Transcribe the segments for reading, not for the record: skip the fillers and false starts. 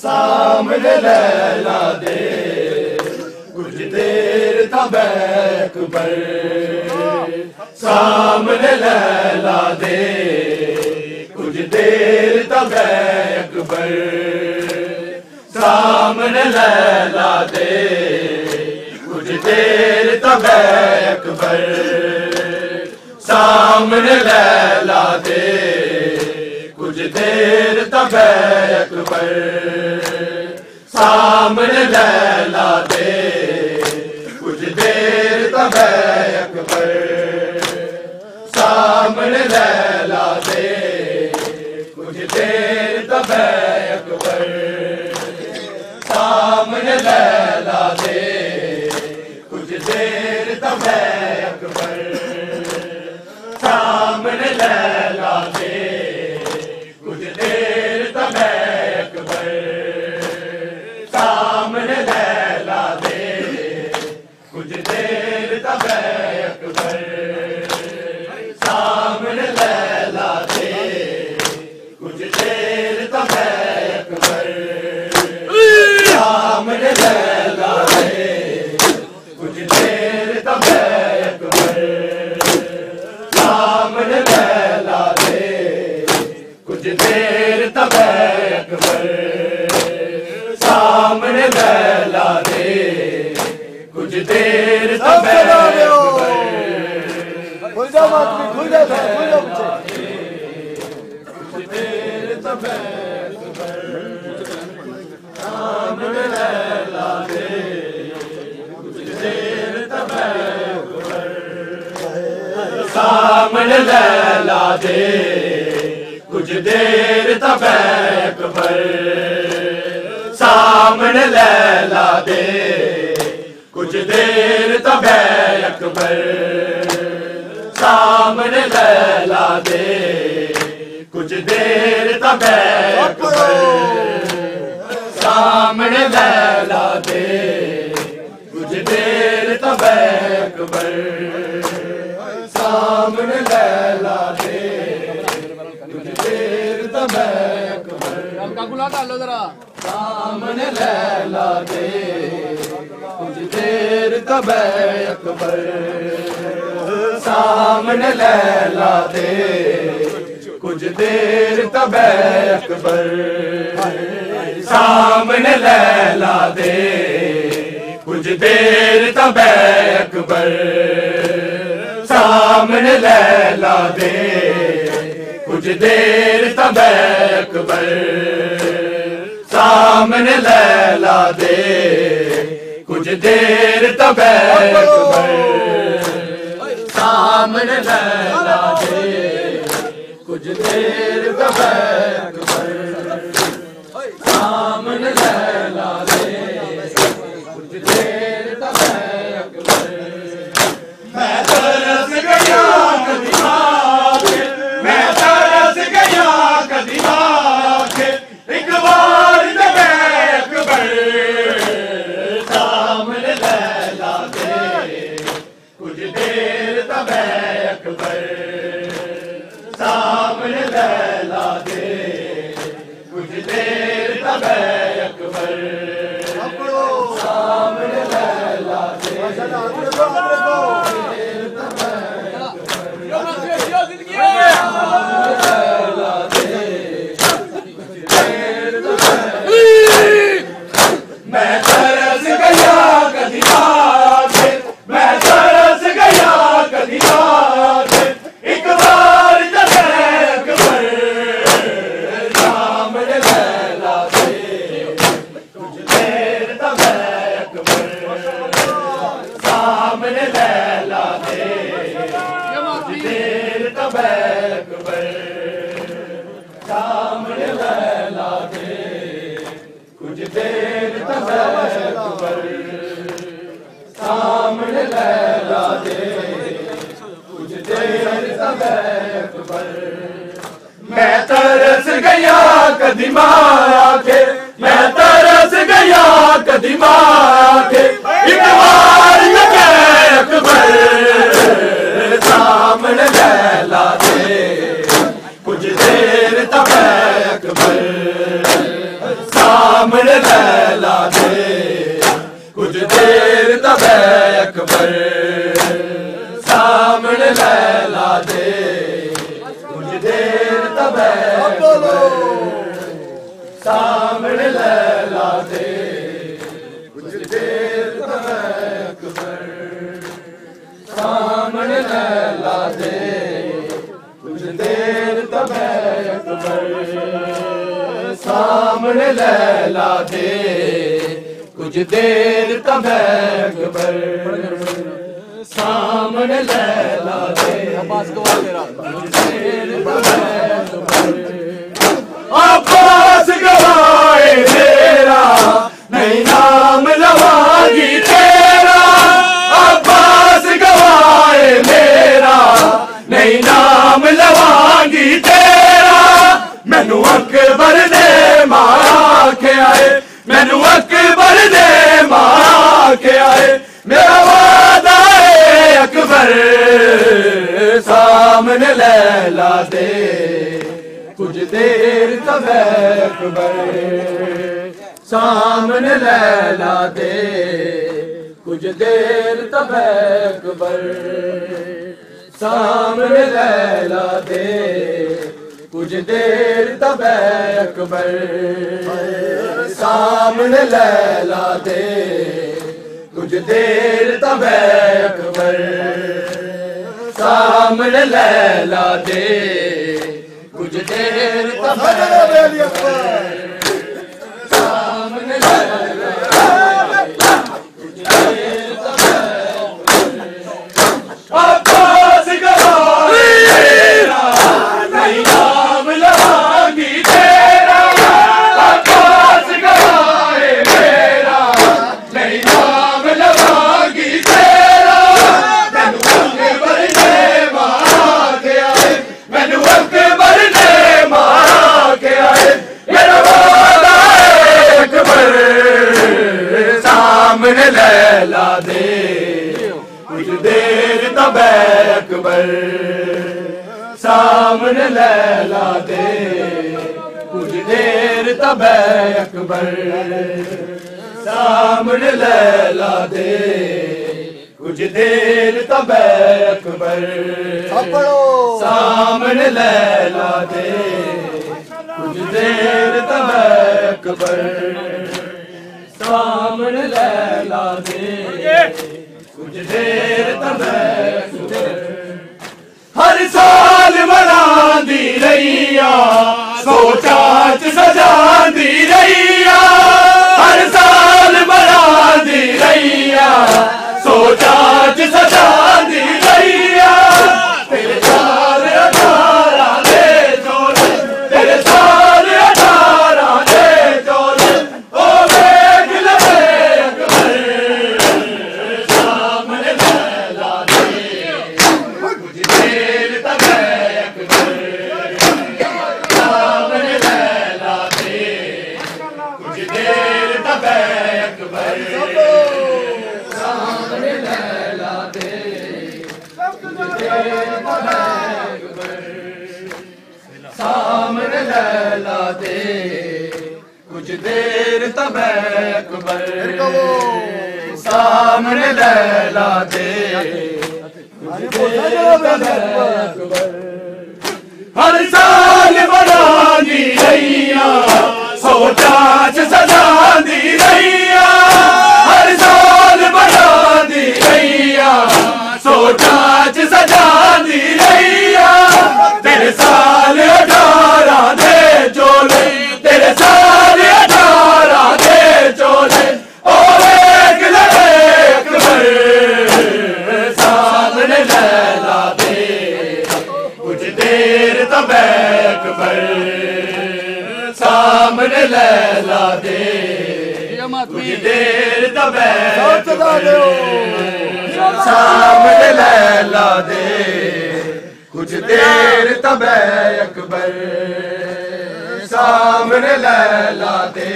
سامنے لیلا دے کچھ دیر تب اکبر سامنے لیلا دے کچھ دیر تب اکبر سامنے لیلا دے کچھ دیر تب اکبر سامنے لیلا دے کچھ دیر تب اکبر سامنے لیلا دے کچھ دیر تب اکبر سامنے لیلا دے کچھ دیر تب اکبر سامنے لیلا دے کچھ دیر تب اکبر سامنے لیلا دے کچھ دیر تب اکبر سامنے لیلا دے کچھ دیر تب اکبر سامنے لیلا دے کچھ دیر تب اکبر سامنے لیلا دے کچھ دیر تب اکبر سامنے لیلا دے کچھ دیر تب اکبر سامنے لیلا دے کچھ دیر تب اکبر کھل جا ماتمی کھل جا بچے کچھ دیر تب اکبر سامنے لیلا دے کچھ دیر تب اکبر سامنے لیلا دے کچھ دیر تب اکبر سامنے لیلا دے کچھ دیر تب اکبر سامنے لیلا دے کچھ دیر تب اکبر سامنے لیلا دے کچھ دیر تب اکبر سامنے لیلا دے کچھ دیر تب اکبر سامنے لیلا دے کچھ دیر تب اکبر سامنے لیلا دے کچھ دیر تبے اکبر سامنے لیلا دے کچھ دیر تبے اکبر سامنے لیلا دے کچھ دیر تبے اکبر سامنے لیلا دے کچھ دیر تبے اکبر سامنے لیلا دے کچھ دیر تبے اکبر سامنے لیلا دے کچھ دیر تبے اکبر میں ترس گیا کدی آکے میں ترس گیا کدی آکے ایک بار تبے اکبر سامنے لیلا دے کچھ دیر تبے اکبر سامنے لیلا دے کچھ دیر تبے اکبر سامنے لیلا دے میں ترس گیا کدی آکے میں ترس گیا کدی آکے ایک بار تبے اکبر سامنے لیلا دے کچھ دیر تبے اکبر سامنے لیلا دے کچھ دیر تبے اکبر سامنے لیلا دے کچھ دیر تبے اکبر سامنے لیلا دے کچھ دیر تبے اکبر میں ترس گیا کدی آکے میں ترس گیا کدی آکے ایک بار تبے اکبر سامنے لیلا دے کچھ دیر تبے اکبر سامنے لیلا دے کچھ دیر تبے اکبر سامنے لیلا دے کچھ دیر تبے اکبر سامنے لیلا دے کچھ دیر تبے اکبر سامنے لیلا دے کچھ دیر تبے اکبر سامنے لیلا دے کچھ دیر تبے اکبر سامنے لیلا دے کچھ دیر تبے اکبر عباس گواہ تیرا نہیں نام لواگی تیرا عباس گواہ میرا نہیں نام لواگی تیرا مینو اکبر نے مارا کے آئے مینو اکبر نے مارا کے آئے میرا وعدہ ہے اکبر سامنے لیلا دے کچھ دیر تبے اکبر سامنے لیلا دے کچھ دیر تبے اکبر سامنے لیلا دے کچھ دیر تبے اکبر سامنے لیلا دے کچھ دیر تبے اکبر سامنے لیلا دے کچھ دیر تبے اکبر سامنے لیلا کچھ دیر تبے عباس گواہ تیرا نہیں نام لواگی تیرا عباس گواہ میرا نہیں نام لواگی تیرا مینو اکبر نے مارا کے آئے مینو اکبر نے مارا کے آئے میرا وعدہ ہے اکبر سامنے لیلا دے کچھ دیر تبے اکبر سامنے لیلا دے کچھ دیر تبے اکبر سامنے لیلا دے کچھ دیر تب اکبر سامنے لیلا دے کچھ دیر تب اکبر سامنے لیلا دے کچھ دیر تب اکبر ہر سال مناندی رہیا سوچا چ سجاندی رہیا ہر سال مناندی رہیا سوچا چ سجاندی رہیا تیرے سال 18 دے چولے تیرے سال 18 دے چولے او ویکھ لے اکبر سامنے لیلا دے کچھ دیر تک اکبر سامنے لیلا دے کچھ دیر تک اکبر سامنے لیلا دے کچھ دیر تک اکبر سامنے لیلا دے کچھ دیر تک اکبر سامنے لیلا دے ہر سال مناندی رہیا سوچا چ سجاندی رہیا ہر سال مناندی رہیا سوچا چ سجاندی رہیا تیرے سال 18 دے چولے تیرے سال 18 دے چولے او ویکھ لے اکبر سامنے لیلا دے کچھ دیر تب اکبر سامنے لیلا دے کچھ دیر تب اکبر سامنے لیلا دے کچھ دیر تب اکبر سامنے لیلا دے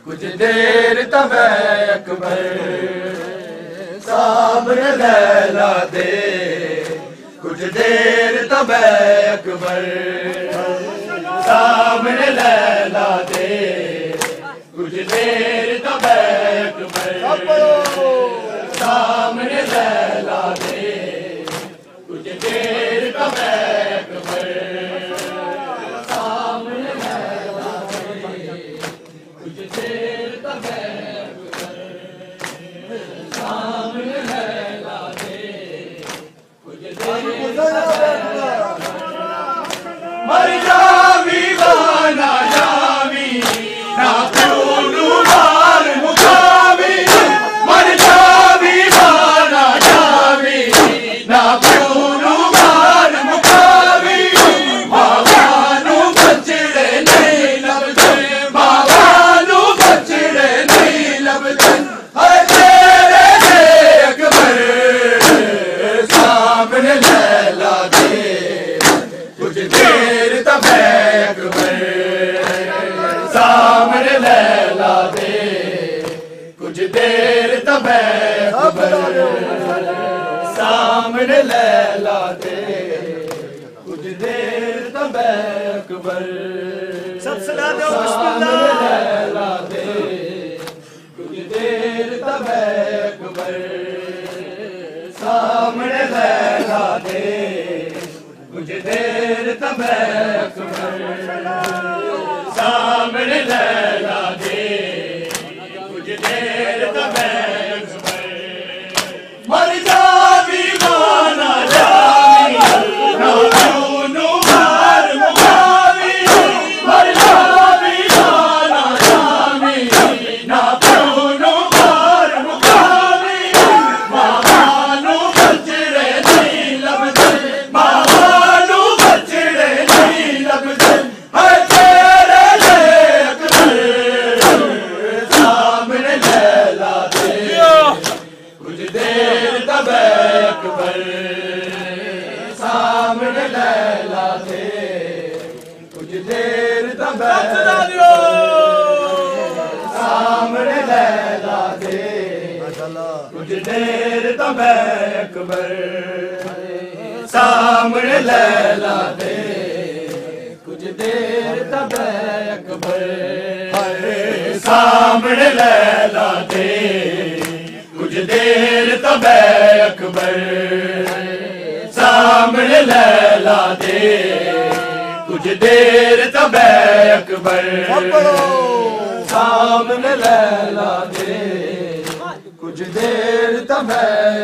کچھ دیر تب اکبر سامنے لیلا دے کچھ دیر تب اکبر سامنے لیلا دے کچھ دیر تب اکبر سامنے لیلا دے کچھ دیر تب اکبر سامنے لیلا دے کچھ دیر تب اکبر سامنے لیلا دے کچھ دیر مر جاوی وانا جاوی نہ پیونو مار مکاوی مر جاوی وانا جاوی نہ پیونو مار مکاوی ماوانو بچڑے نہیں لبدے ماوانو بچڑے نہیں لبدے ہائے تیرے دے اکبر سامنے لیلا دے کچھ دیر تب اکبر سامنے لیلا دے کچھ دیر تب اکبر سامنے لیلا دے کچھ دیر تب اکبر سب سنا دو بسم اللہ لیلا دے کچھ دیر تب اکبر سامنے لیلا دے کچھ دیر تب اکبر سامنے لیلا دے کچھ دیر تب اکبر مر جاوی وانا جاوی نہ پیونو مار مکاوی مر جاوی وانا جاوی نہ پیونو مار مکاوی ماوانو بچڑے نہیں لبدے ماوانو بچڑے نہیں لبدے ہائے تیرے دے اکبر سامنے لیلا دے کچھ دیر تب اکبر سامنے لیلا دے کچھ دیر تب سامنے لیلا دے کچھ دیر تب اکبر سامنے لیلا دے کچھ دیر تب اکبر سامنے لیلا دے کچھ دیر دیر تب اکبر سامنے لیلا دے کچھ دیر تب اکبر سامنے لیلا دے کچھ دیر تب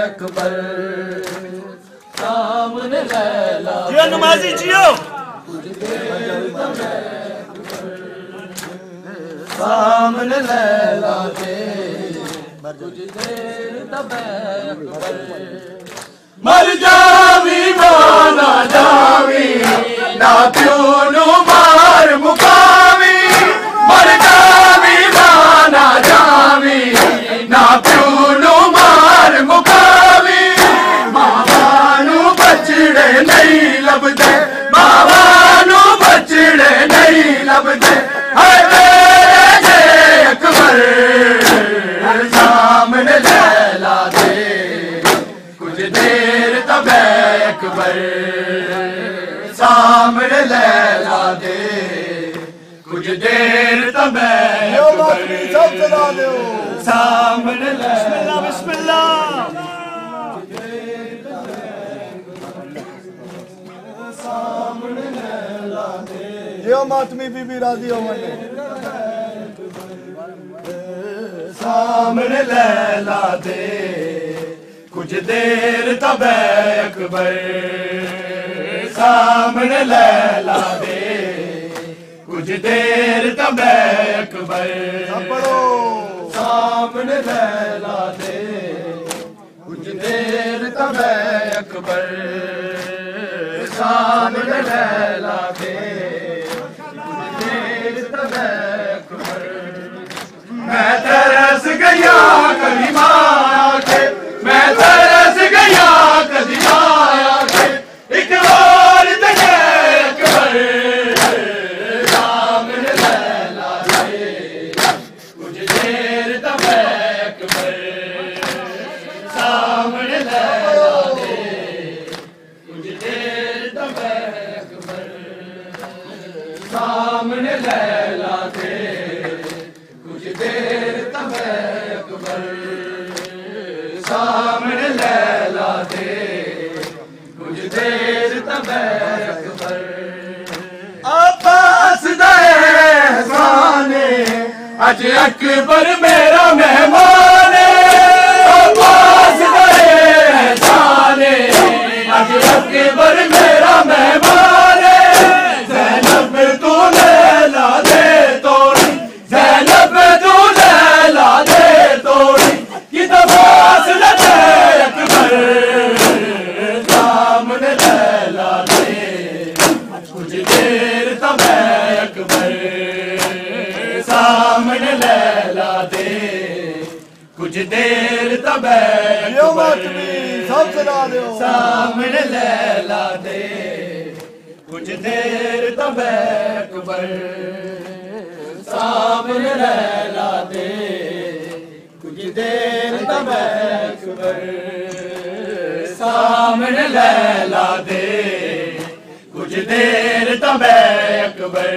اکبر سامنے لیلا دے جیو نمازی جیو کچھ دیر تب سامنے لیلا دے کچھ دیر تب اکبر مر جاوی مانا جاوی نا پیو نو مار مکاوی مر جاوی مانا جاوی نا پیو نو مار مکاوی ماوا نو بچڑے نہیں لبدے ماوا نو بچڑے نہیں لبدے ہائے میرے اکبر سامنے لیلا دے کچھ دیر تب اکبر سامنے لیلا دے کچھ دیر تب اکبر سامنے لیلا بسم اللہ سامنے لیلا دے جیو ماتمی بی بی راضی ہو منے سامنے لیلا دے کچھ دیر تب اکبر سامنے لیلا دے کچھ دیر تب اکبر سامنے لیلا دے کچھ دیر تب اکبر سامنے لیلا دے کچھ دیر تب اکبر میں ترس گیا کلمہ کے میں ترس گیا کلمہ کے ایک اور دکھے اکبر سامنے لیلا دے کچھ دیر تب اکبر سامنے لیلا دے کچھ دیر تب اکبر سامنے لیلا دے کچھ دیر تب اکبر سامنے لیلا دے کچھ دیر تب اکبر عباس دے احسانے اج اکبر میرا مہمان عباس دے احسانے اج اکبر میرا مہمان زینب تو لیلا دے توڑی زینب تو لیلا دے توڑی کی تباس لدے اکبر سامنے لیلا دے کچھ دیر تب اکبر سامنے لیلا دے کچھ دیر تب جیو ماتمی سب سنا دیو سامنے لیلا دے کچھ دیر تب اکبر سامنے لیلا دے کچھ دیر تب اکبر سامنے لیلا دے کچھ دیر تب اکبر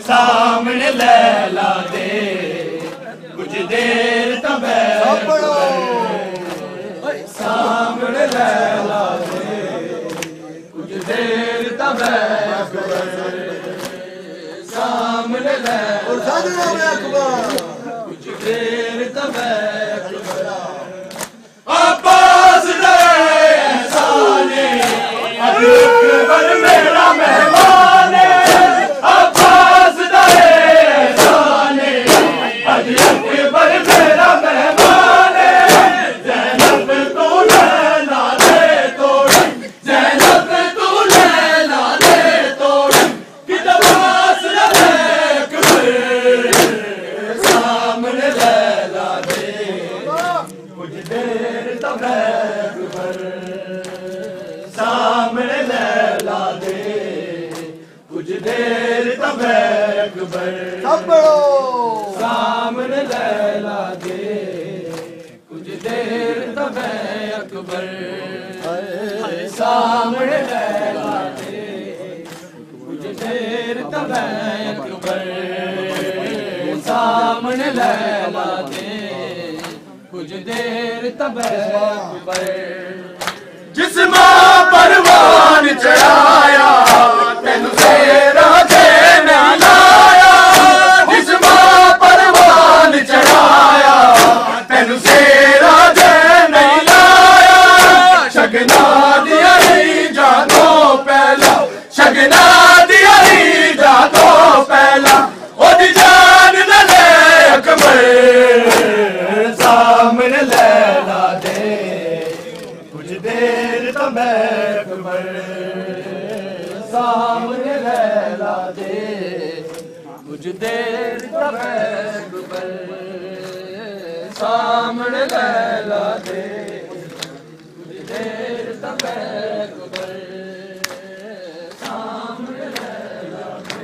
سامنے لیلا دے کچھ دیر تب اکبر سامنے لیلا دے کچھ دیر تب اکبر سامنے اور سادنا میں اکبر کچھ دیر تب اکبر عباس دے احسانے اج اکبر میرا مہمان عباس دے احسانے اج اکبر میرا مہمان زینب تو لیلا دے توڑی زینب تو لیلا دے توڑی کی تباس لدے اکبر سامنے لیلا دے کچھ دیر تب اکبر سامنے لیلا دے کچھ دیر تب اکبر سب بڑو سامنے لیلا دے کچھ دیر تب اکبر سامنے لیلا دے کچھ دیر تب اکبر سامنے لیلا دے کچھ دیر تبیک پر جسماں پروان چڑھایا تینو تیرا دین لایا جسماں پروان چڑھایا تینو تیرا دین لایا شگنا دیا ہی جاتوں پہلا شگنا دیا ہی جاتوں پہلا او دی جان نہ لے اکبر سامنے لیلا دے کچھ دیر تبیک پر سامنے لیلا دے کچھ دیر تبیک پر سامنے لیلا دے کچھ دیر تبیک پر سامنے لیلا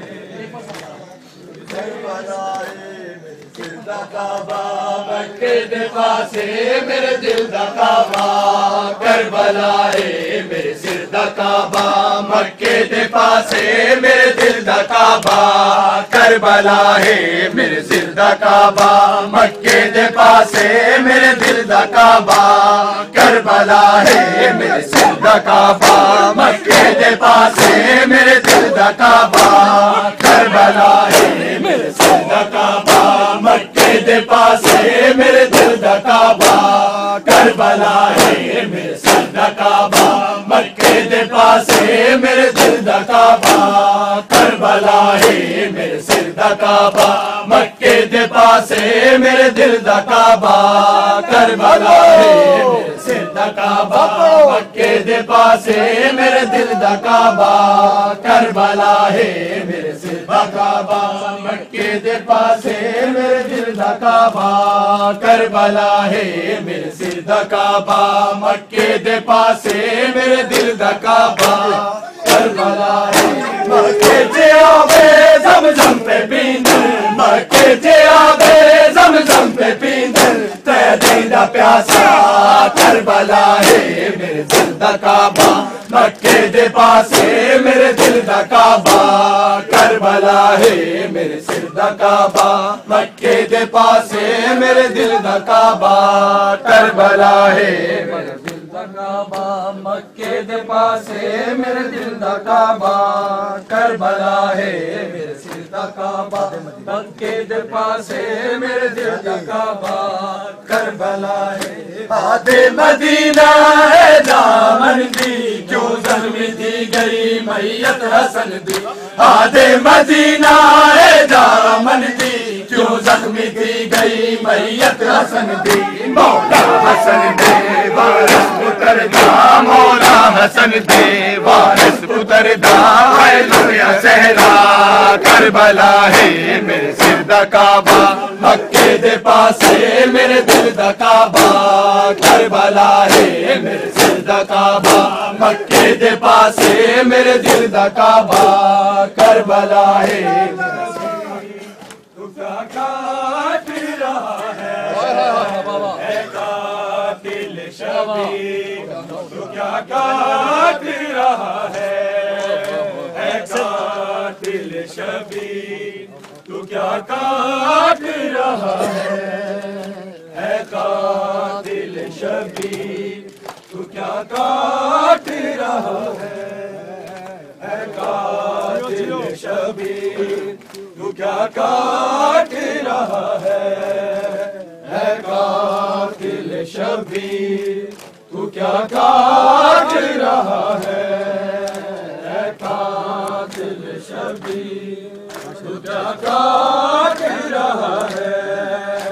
مکے دے پاسے میرے دل دا کعبہ کربلا ہے میرے سر دا کعبہ مکے دے پاسے میرے دل دا کعبہ کربلا ہے میرے سر دا کعبہ مکے دے پاسے میرے دل دا کعبہ کربلا ہے میرے سر دا کعبہ مکے دے پاسے میرے دل دا کعبہ کربلا ہے میرے سر دا کعبہ مکے دے پاسے میرے دل دا کعبہ کربلا ہے میرے سر دا کعبہ مکے دے پاسے میرے دل دا کعبہ کربلا ہے میرے سر دا کعبہ مکے دے پاسے میرے دل دا کعبہ کربلا ہے میرے سر دا کعبہ مکے دے پاسے میرے دل دا کعبہ کربلا ہے میرے سر دا کعبہ مکے دے پاسے میرے دل دا کعبہ کربلا ہے میرے سر دا کعبہ مکے دے پاسے میرے دل دا کعبہ کربلا ہے مکے جے آوے زمزم پہ پیندر مکے جے آوے زمزم پہ پیندر تے دل دا پیاسا کربلا ہے میرے دل دا کعبہ مکے دے پاسے میرے دل دا کعبہ کربلا ہے میرے سر دا کعبہ مکے دے پاسے میرے دل دا کعبہ کربلا ہے میرے دل دا کعبہ مکے دے پاسے میرے دل دا کعبہ کربلا ہے میرے سر دا کعبہ مکے دے پاسے میرے دل دا کعبہ کربلا ہے آدھے مدینہ ہے دامن دی کیوں زخمی دی گئی میت حسن دی آدھے مدینہ ہے دامن دی کیوں زخمی دی گئی میت حسن دی مولا حسن دے وارث پتر دا مولا حسن دے وارث پتر دا اے لویا صحرا کربلا ہے میرے سر دا کعبہ مکے دے پاسے میرے دل دا کعبہ کربلا ہے میرے سر دا کعبہ مکے دے پاسے میرے دل دا کعبہ کربلا ہے تو کیا کاٹ رہا ہے قاتل شبیر تو کیا کاٹ رہا ہے قاتل شبیر تو کیا کاٹ رہا ہے قاتل شبیر تو کیا کاٹ رہا ہے قاتل شبیر تو کیا کاٹ رہا ہے قاتل شبیر تو کیا کاٹ رہا ہے قاتل شبیر تو کیا کاٹ رہا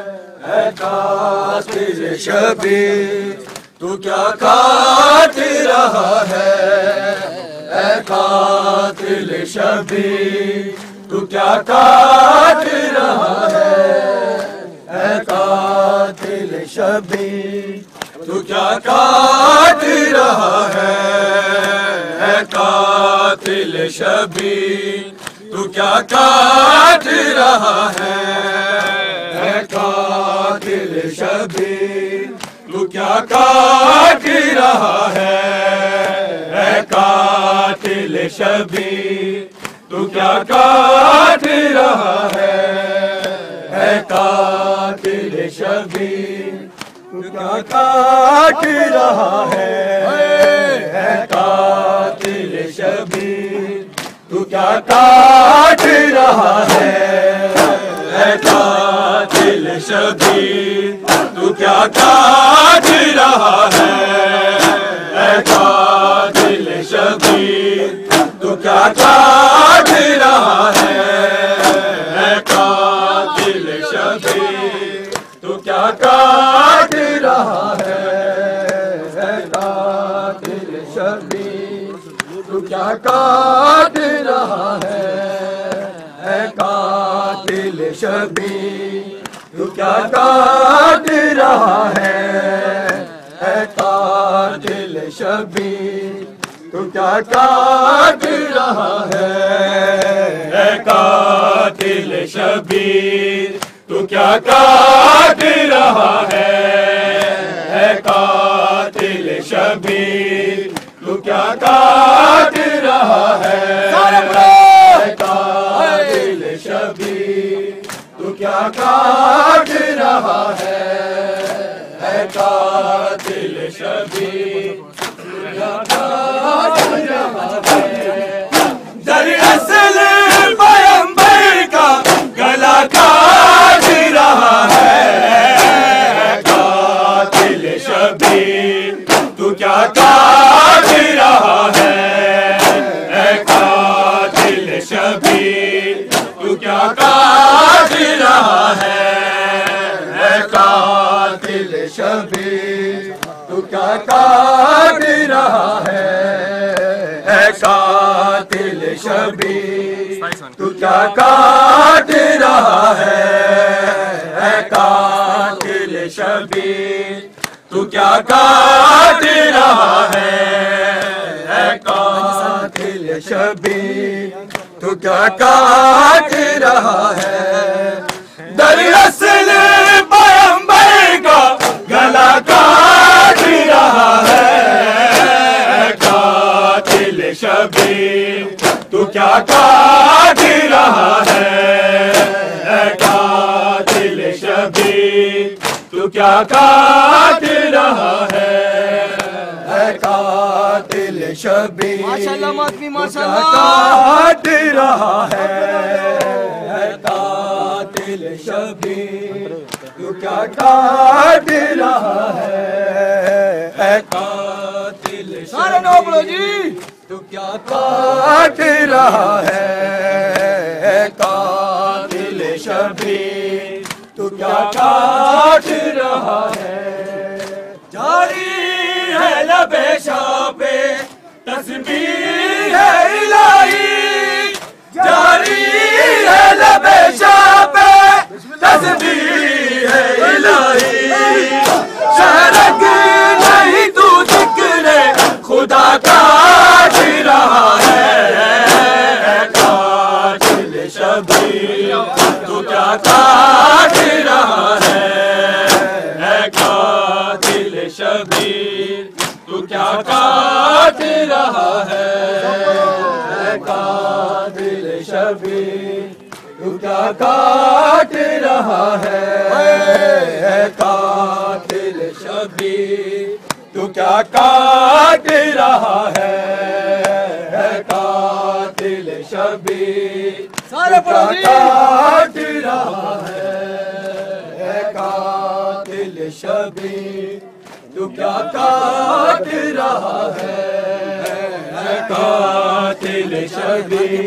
ہے قاتل شبیر تو کیا کاٹ رہا ہے قاتل شبیر تو کیا کاٹ رہا ہے قاتل شبیر تو کیا کاٹ رہا ہے قاتل شبیر تو کیا کاٹ رہا ہے قاتل شبیر تو کیا کاٹ رہا ہے قاتل شبیر تو کیا کاٹ رہا ہے قاتل شبیر تو کیا کاٹ رہا ہے قاتل شبیر تو کیا کاٹ رہا ہے قاتل شبیر تو کیا کاٹ رہا ہے قاتل شبیر تو کیا کاٹ رہا ہے قاتل شبیر تو کیا کاٹ رہا ہے قاتل شبیر تو کیا کاٹ رہا ہے قاتل شبیر تو کیا کاٹ رہا ہے قاتل شبیر تو کیا کاٹ رہا ہے قاتل شبیر تو کیا کاٹ رہا ہے قاتل شبیر تو کیا کاٹ رہا ہے قاتل شبیر تو کیا کاٹ رہا ہے قاتل شبیر در اصل پیغمبر کا گلا کاٹ رہا ہے قاتل شبیر تو کیا کاٹ رہا ہے قاتل شبیر تو کیا کاٹ رہا ہے قاتل شبیر تو کیا کاٹ رہا ہے قاتل شبیر تو کیا کاٹ رہا ہے قاتل شبیر تو کیا کاٹ رہا ہے قاتل شبیر تو کیا کاٹ رہا ہے در اصل پیغمبر کا گلا کاٹ رہا ہے قاتل شبیر تو کیا کاٹ رہا ہے قاتل شبیر تو کیا کاٹ رہا ہے قاتل شبیر ماشاءاللہ ماتمی ماشاءاللہ کاٹ رہا ہے قاتل شبیر تو کیا کاٹ رہا ہے قاتل سارے نو بولو جی تو کیا کاٹ رہا ہے قاتل شبیر تو کیا کاٹ رہا ہے جاری ہے لبِ شاہ پہ تسبیح ہے الہی جاری ہے لبِ شاہ پہ تسبیح ہے الہی شرک نہیں تو ذکر خدا کاٹ رہا ہے قاتل شبیر تو کیا کاٹ رہا ہے قاتل شبیر تو کیا کاٹ رہا ہے قاتل شبیر تو کیا کاٹ رہا ہے قاتل شبیر تو کیا کاٹ رہا ہے قاتل شبیر سارے پڑھو جی کاٹ رہا ہے قاتل شبیر تو کیا کاٹ رہا ہے قاتل شبیر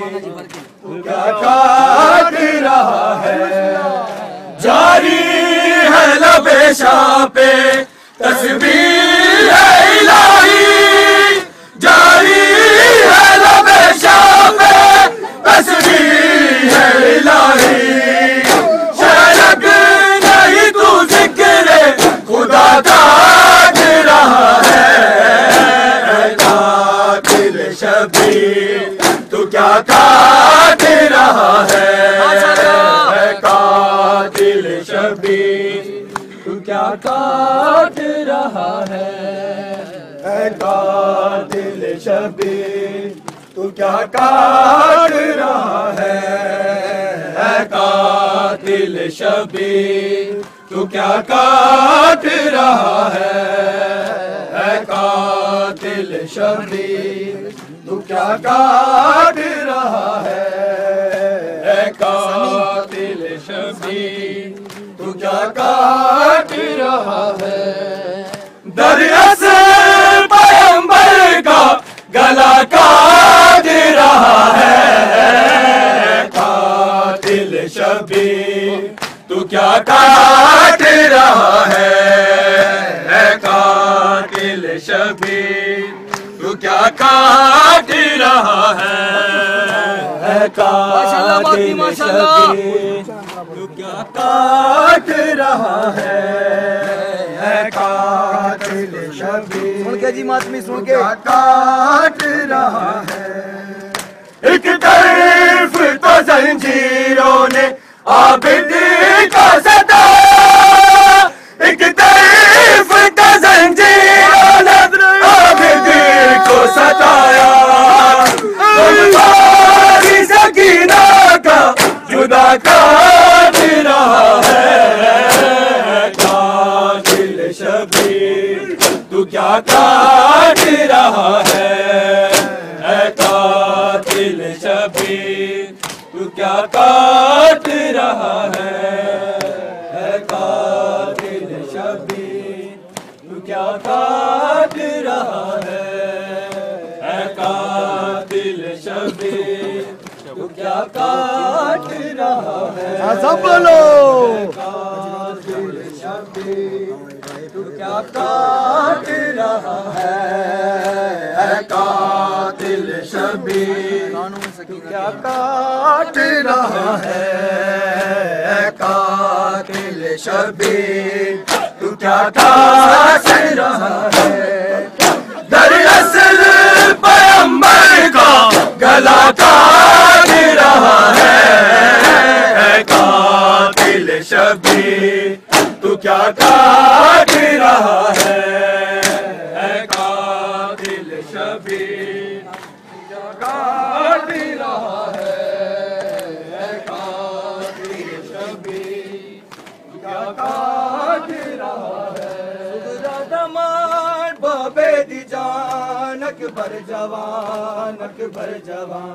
تو کیا کاٹ رہا ہے جاری ہے لبِ شاہ پہ تسبیح ہے الہی جاری ہے لبِ شاہ پہ تسبیح ہے الہی شرک نہیں تو ذکر خدا کاٹ رہا ہے قاتل شبیر تو کیا کاٹ رہا ہے قاتل شبیر تو کیا کاٹ رہا ہے قاتل شبیر تو کیا کاٹ رہا ہے قاتل شبیر تو تو کیا کاٹ رہا ہے اے قاتل شبیر تو کیا کاٹ رہا ہے اے قاتل شبیر تو کیا کاٹ رہا ہے دراصل پیغمبر کا گلا کاٹ رہا ہے قاتل شبیر تو کیا کاٹ رہا ہے قاتل شبیر تو کیا کاٹ رہا ہے قاتل شبیر تو کیا کاٹ رہا ہے قاتل شبیر سن کے جی ماتمی سن کے کاٹ رہا ہے ایک طرف تو زنجیروں نے عابد کا ستایا ایک طرف تو زنجیروں نے عابد کو ستایا تمہاری سکینہ کا جدا کاٹ رہا ہے قاتل شبیر تو کیا کاٹ رہا ہے اے قاتل شبیر تو کیا کاٹ رہا ہے اے قاتل شبیر تو کیا کاٹ رہا ہے اے قاتل شبیر تو کیا کاٹ رہا ہے سب بولو قاتل شبیر تو کیا کاٹ رہا ہے اے قاتل شبیر تو کیا کاٹ رہا ہے اے قاتل شبیر تو کیا کاٹ رہا ہے دراصل پیغمبر کا گلا کاٹ رہا ہے اے قاتل شبیر تو کیا کاٹ رہا ہے اے قاتل شبیر کیا کاٹ رہا ہے اے قاتل شبیر کیا کاٹ رہا ہے دمان بابے دی جان اکبر جوان اکبر جوان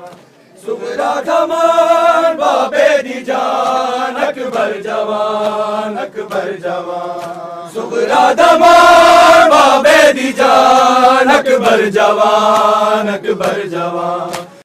سغرا دمان بابے دی جان اکبر جوان اکبر جوان سغرا دمان بابے دی جان اکبر جوان اکبر جوان